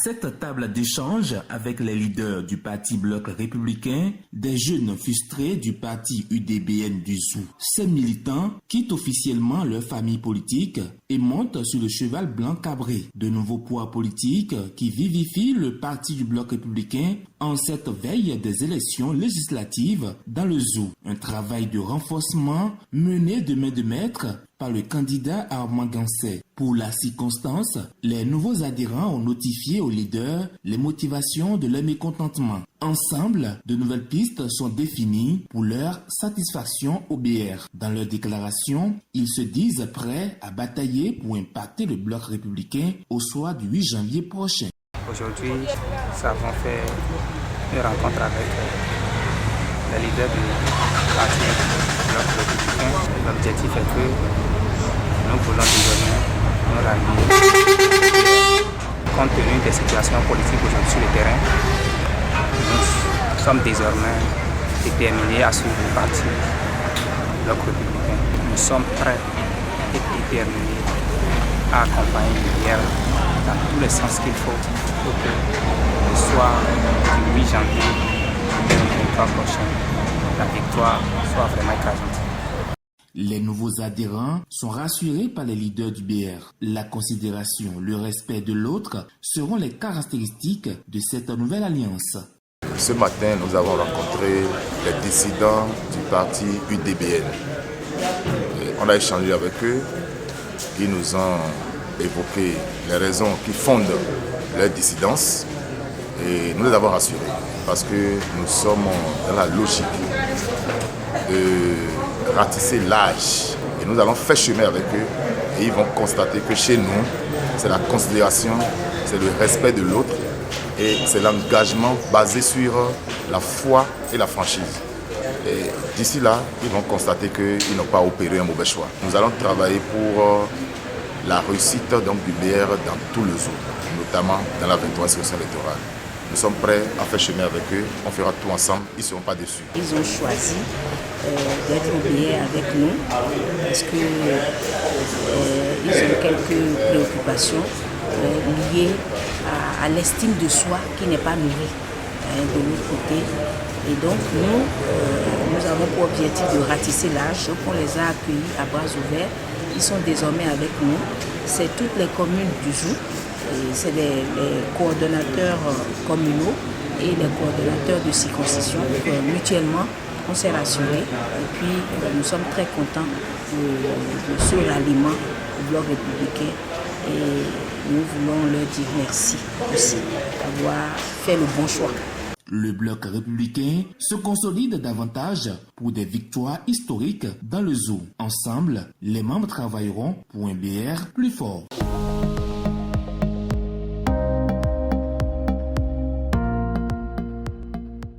cette table d'échange avec les leaders du parti Bloc républicain, des jeunes frustrés du parti UDBN du Zou. Ces militants quittent officiellement leur famille politique et montent sur le cheval blanc cabré. De nouveaux poids politiques qui vivifient le parti du Bloc républicain en cette veille des élections législatives dans le Zou. Un travail de renforcement mené de main de maître par le candidat Armand Gansé. Pour la circonstance, les nouveaux adhérents ont notifié aux leaders les motivations de leur mécontentement. Ensemble, de nouvelles pistes sont définies pour leur satisfaction au BR. Dans leur déclaration, ils se disent prêts à batailler pour impacter le Bloc républicain au soir du 8 janvier prochain. Aujourd'hui, nous avons fait une rencontre avec les leaders du parti Bloc républicain. L'objectif est que nous voulons désormais nous rallier. Compte tenu des situations politiques aujourd'hui sur le terrain, nous sommes désormais déterminés à suivre le parti Bloc républicain. Nous sommes prêts et déterminés à accompagner l'IR dans tous les sens qu'il faut pour que le soir du 8 janvier 2023 prochain, la victoire soit vraiment écrasante. Les nouveaux adhérents sont rassurés par les leaders du BR. La considération, le respect de l'autre seront les caractéristiques de cette nouvelle alliance. Ce matin, nous avons rencontré les dissidents du parti UDBN. On a échangé avec eux, qui nous ont évoqué les raisons qui fondent leur dissidence et nous les avons rassurés parce que nous sommes dans la logique de ratisser l'âge et nous allons faire chemin avec eux et ils vont constater que chez nous, c'est la considération, c'est le respect de l'autre et c'est l'engagement basé sur la foi et la franchise. Et d'ici là, ils vont constater qu'ils n'ont pas opéré un mauvais choix. Nous allons travailler pour la réussite donc, du BR dans tout le Zou, notamment dans la 23e session électorale. Nous sommes prêts à faire chemin avec eux, on fera tout ensemble, ils ne seront pas déçus. Ils ont choisi d'être au BR avec nous parce qu'ils ont quelques préoccupations liées à l'estime de soi qui n'est pas nourrie de l'autre côté. Et donc nous avons pour objectif de ratisser l'âge, on les a accueillis à bras ouverts. Ils sont désormais avec nous. C'est toutes les communes du Zou. C'est les coordonnateurs communaux et les coordonnateurs de circonscription. Mutuellement, on s'est rassurés. Et puis, nous sommes très contents de ce ralliement au Bloc républicain. Et nous voulons leur dire merci aussi d'avoir fait le bon choix. Le Bloc républicain se consolide davantage pour des victoires historiques dans le Zou. Ensemble, les membres travailleront pour un BR plus fort.